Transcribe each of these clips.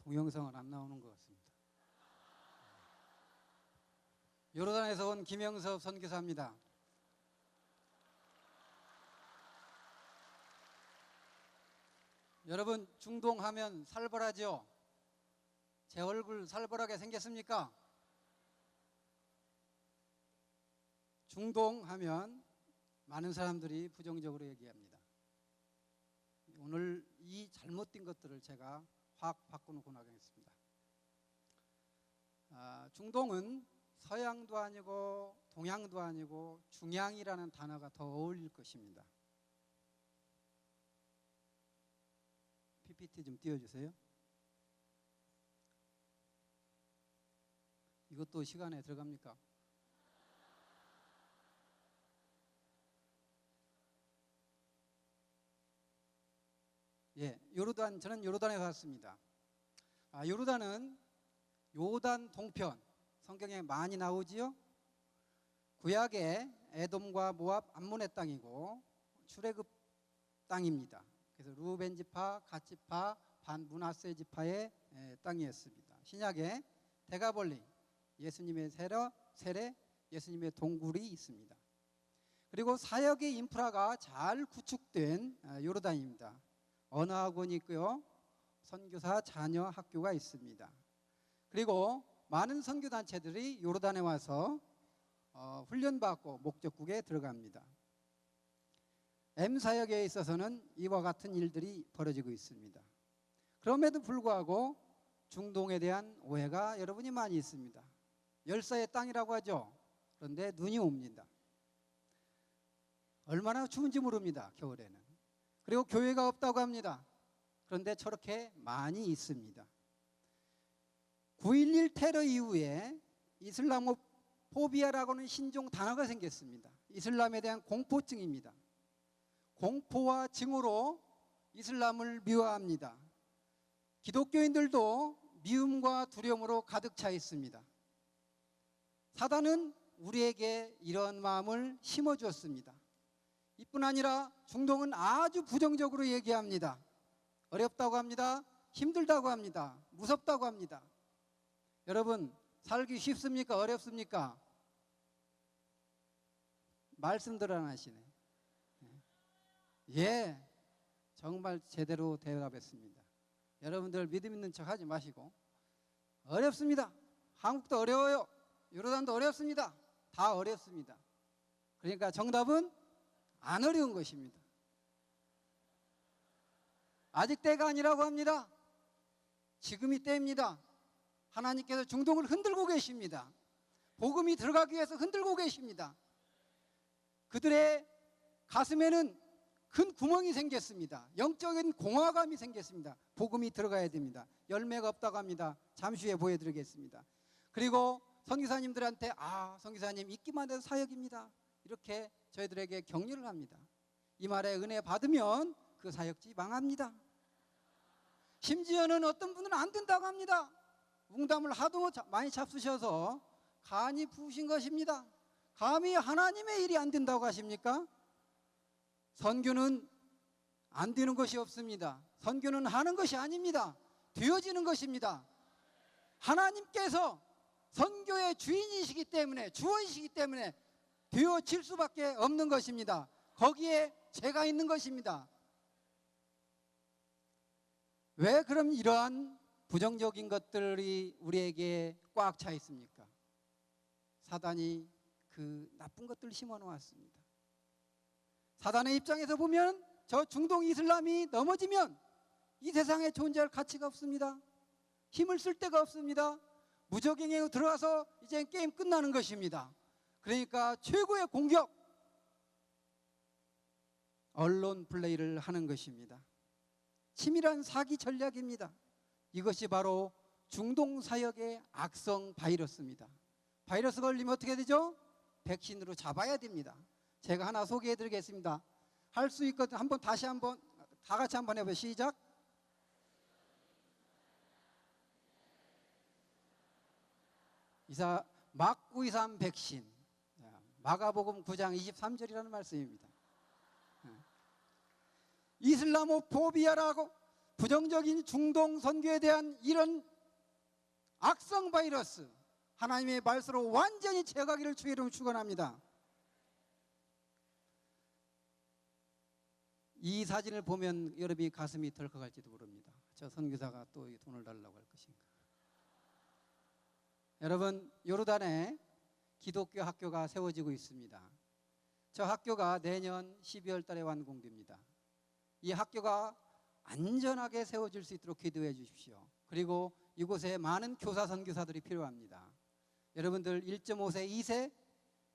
동영상은 안 나오는 것 같습니다. 요르단에서 온 김영섭 선교사입니다. 여러분, 중동하면 살벌하죠? 제 얼굴 살벌하게 생겼습니까? 중동하면 많은 사람들이 부정적으로 얘기합니다. 오늘 이 잘못된 것들을 제가 확 바꿔놓고 나가겠습니다. 중동은 서양도 아니고 동양도 아니고 중양이라는 단어가 더 어울릴 것입니다. PPT 좀 띄워주세요. 이것도 시간에 들어갑니까? 예, 저는 요르단에 갔습니다. 요르단은 요단 동편, 성경에 많이 나오지요? 구약의 에돔과 모압, 암몬의 땅이고 출애굽 땅입니다. 그래서 루벤 지파, 갓 지파, 반 므낫세 지파의 땅이었습니다. 신약에 데가볼리, 예수님의 세례, 예수님의 동굴이 있습니다. 그리고 사역의 인프라가 잘 구축된 요르단입니다. 언어학원이 있고요, 선교사 자녀 학교가 있습니다. 그리고 많은 선교단체들이 요르단에 와서 훈련받고 목적국에 들어갑니다. M사역에 있어서는 이와 같은 일들이 벌어지고 있습니다. 그럼에도 불구하고 중동에 대한 오해가 여러분이 많이 있습니다. 열사의 땅이라고 하죠. 그런데 눈이 옵니다. 얼마나 추운지 모릅니다, 겨울에는. 그리고 교회가 없다고 합니다. 그런데 저렇게 많이 있습니다. 9.11 테러 이후에 이슬라모포비아라고 하는 신종 단어가 생겼습니다. 이슬람에 대한 공포증입니다. 공포와 증오로 이슬람을 미워합니다. 기독교인들도 미움과 두려움으로 가득 차 있습니다. 사단은 우리에게 이런 마음을 심어주었습니다. 이뿐 아니라 중동은 아주 부정적으로 얘기합니다. 어렵다고 합니다. 힘들다고 합니다. 무섭다고 합니다. 여러분, 살기 쉽습니까? 어렵습니까? 말씀들 안 하시네. 예, 정말 제대로 대답했습니다. 여러분들 믿음 있는 척 하지 마시고, 어렵습니다. 한국도 어려워요. 요르단도 어렵습니다. 다 어렵습니다. 그러니까 정답은 안 어려운 것입니다. 아직 때가 아니라고 합니다. 지금이 때입니다. 하나님께서 중동을 흔들고 계십니다. 복음이 들어가기 위해서 흔들고 계십니다. 그들의 가슴에는 큰 구멍이 생겼습니다. 영적인 공허감이 생겼습니다. 복음이 들어가야 됩니다. 열매가 없다고 합니다. 잠시 후에 보여드리겠습니다. 그리고 선교사님들한테 선교사님 있기만 해도 사역입니다. 이렇게 저희들에게 격려를 합니다. 이 말에 은혜 받으면 그 사역지 망합니다. 심지어는 어떤 분은 안 된다고 합니다. 웅담을 하도 많이 잡수셔서 간이 부으신 것입니다. 감히 하나님의 일이 안 된다고 하십니까? 선교는 안 되는 것이 없습니다. 선교는 하는 것이 아닙니다. 되어지는 것입니다. 하나님께서 선교의 주인이시기 때문에, 주원이시기 때문에 되어질 수밖에 없는 것입니다. 거기에 제가 있는 것입니다. 왜 그럼 이러한 부정적인 것들이 우리에게 꽉 차 있습니까? 사단이 그 나쁜 것들을 심어 놓았습니다. 사단의 입장에서 보면 저 중동 이슬람이 넘어지면 이 세상에 존재할 가치가 없습니다. 힘을 쓸 데가 없습니다. 무적행에 들어가서 이제 게임 끝나는 것입니다. 그러니까 최고의 공격, 언론 플레이를 하는 것입니다. 치밀한 사기 전략입니다. 이것이 바로 중동 사역의 악성 바이러스입니다. 바이러스 걸리면 어떻게 되죠? 백신으로 잡아야 됩니다. 제가 하나 소개해 드리겠습니다. 할 수 있거든. 다시 한번 다 같이 한번 해보세요. 시작. 막923 백신. 마가복음 9장 23절이라는 말씀입니다. 이슬라모포비아라고 부정적인 중동 선교에 대한 이런 악성 바이러스 하나님의 말씀으로 완전히 제거하기를 주의 이름으로 축원합니다. 이 사진을 보면 여러분이 가슴이 덜컥할지도 모릅니다. 저 선교사가 또 이 돈을 달라고 할 것인가. 여러분, 요르단에 기독교 학교가 세워지고 있습니다. 저 학교가 내년 12월 달에 완공됩니다. 이 학교가 안전하게 세워질 수 있도록 기도해 주십시오. 그리고 이곳에 많은 교사 선교사들이 필요합니다. 여러분들 1.5세, 2세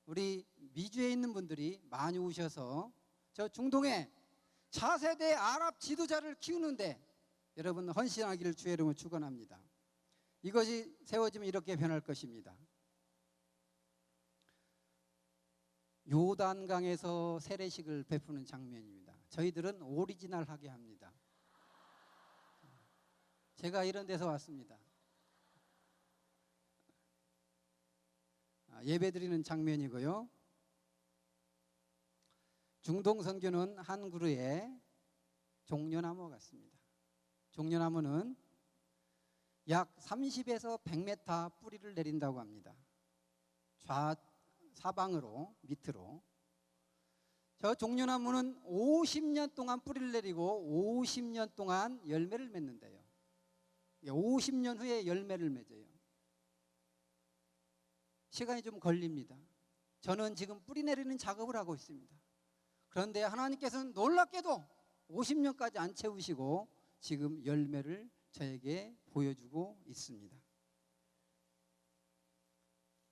우리 미주에 있는 분들이 많이 오셔서 저 중동에 차세대 아랍 지도자를 키우는데 여러분 헌신하기를 주의 이름으로 축원합니다. 이것이 세워지면 이렇게 변할 것입니다. 요단강에서 세례식을 베푸는 장면입니다. 저희들은 오리지널하게 합니다. 제가 이런 데서 왔습니다. 예배 드리는 장면이고요. 중동 선교는 한 그루의 종려나무 같습니다. 종려나무는 약 30에서 100m 뿌리를 내린다고 합니다. 사방으로 밑으로. 저 종려나무는 50년 동안 뿌리를 내리고 50년 동안 열매를 맺는데요. 50년 후에 열매를 맺어요. 시간이 좀 걸립니다. 저는 지금 뿌리 내리는 작업을 하고 있습니다. 그런데 하나님께서는 놀랍게도 50년까지 안 채우시고 지금 열매를 저에게 보여주고 있습니다.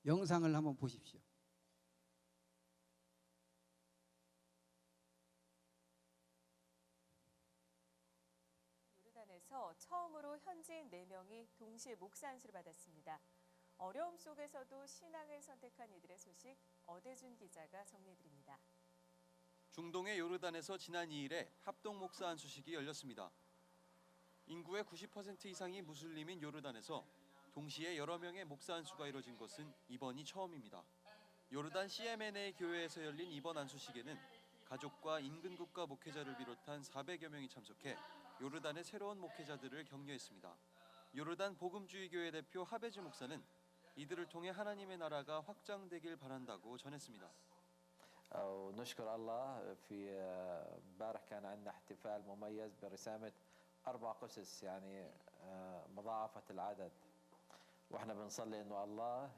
영상을 한번 보십시오. 요르단에서 처음으로 현지인 4명이 동시에 목사 안수를 받았습니다. 어려움 속에서도 신앙을 선택한 이들의 소식 어대준 기자가 정리해드립니다. 중동의 요르단에서 지난 2일에 합동 목사 안수식이 열렸습니다. 인구의 90% 이상이 무슬림인 요르단에서 동시에 여러 명의 목사 안수가 이뤄진 것은 이번이 처음입니다. 요르단 CMNA 교회에서 열린 이번 안수식에는 가족과 인근 국가 목회자를 비롯한 400여 명이 참석해 요르단의 새로운 목회자들을 격려했습니다. 요르단 복음주의교회 대표 하베즈 목사는 이들을 통해 하나님의 나라가 확장되길 바란다고 전했습니다. ونشكر الله في امبارح كان عندنا احتفال مميز برسامة 4 قسس يعني مضاعفة العدد واحنا بنصلي انه الله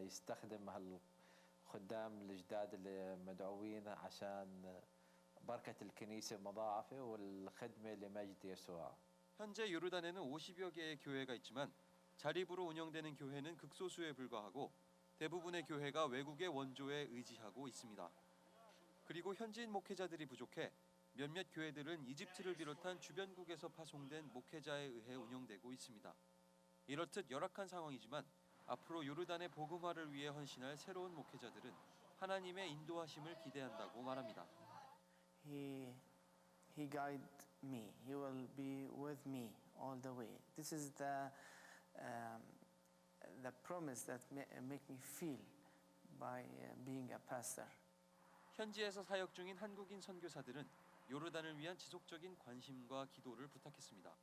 يستخدم هالخدام الجداد اللي مدعوين عشان بركة الكنيسة مضاعفة والخدمة لمجد يسوع. 현재 요르단에는 50여 개의 교회가 있지만 자립으로 운영되는 교회는 극소수에 불과하고 대부분의 교회가 외국의 원조에 의지하고 있습니다. 그리고 현지인 목회자들이 부족해 몇몇 교회들은 이집트를 비롯한 주변국에서 파송된 목회자에 의해 운영되고 있습니다. 이렇듯 열악한 상황이지만 앞으로 요르단의 복음화를 위해 헌신할 새로운 목회자들은 하나님의 인도하심을 기대한다고 말합니다. He guide me. He will be with me all the way. This is the promise that make me feel by being a pastor. 현지에서 사역 중인 한국인 선교사들은 요르단을 위한 지속적인 관심과 기도를 부탁했습니다.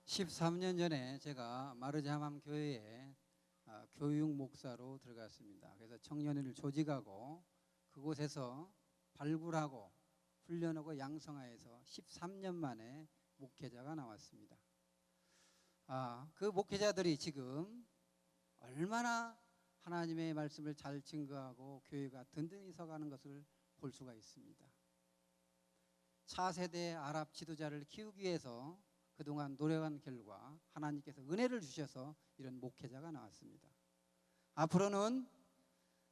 13년 전에 제가 마르자함 교회에 교육 목사로 들어갔습니다. 그래서 청년을 조직하고 그곳에서 발굴하고 훈련하고 양성하여서 13년 만에 목회자가 나왔습니다. 그 목회자들이 지금 얼마나 하나님의 말씀을 잘 증거하고 교회가 든든히 서가는 것을 볼 수가 있습니다. 차세대 아랍 지도자를 키우기 위해서 그동안 노력한 결과 하나님께서 은혜를 주셔서 이런 목회자가 나왔습니다. 앞으로는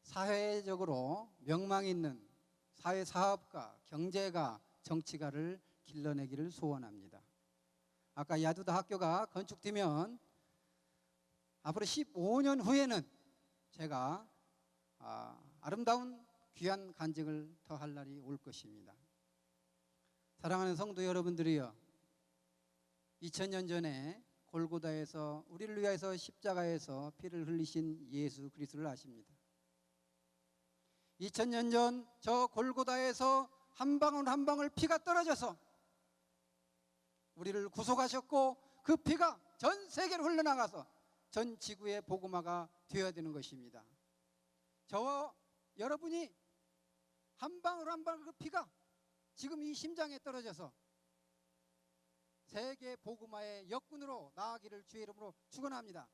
사회적으로 명망 있는 사회사업가, 경제가, 정치가를 길러내기를 소원합니다. 아까 야두다 학교가 건축되면 앞으로 15년 후에는 제가 아름다운 귀한 간증을 더 할 날이 올 것입니다. 사랑하는 성도 여러분들이여, 2000년 전에 골고다에서 우리를 위해서 십자가에서 피를 흘리신 예수 그리스도를 아십니다. 2000년 전 저 골고다에서 한 방울 한 방울 피가 떨어져서 우리를 구속하셨고 그 피가 전 세계로 흘러나가서 전 지구의 복음화가 되어야 되는 것입니다. 저와 여러분이 한 방울 한 방울 그 피가 지금 이 심장에 떨어져서 세계 복음화의 역군으로 나아가기를 주의 이름으로 축원합니다.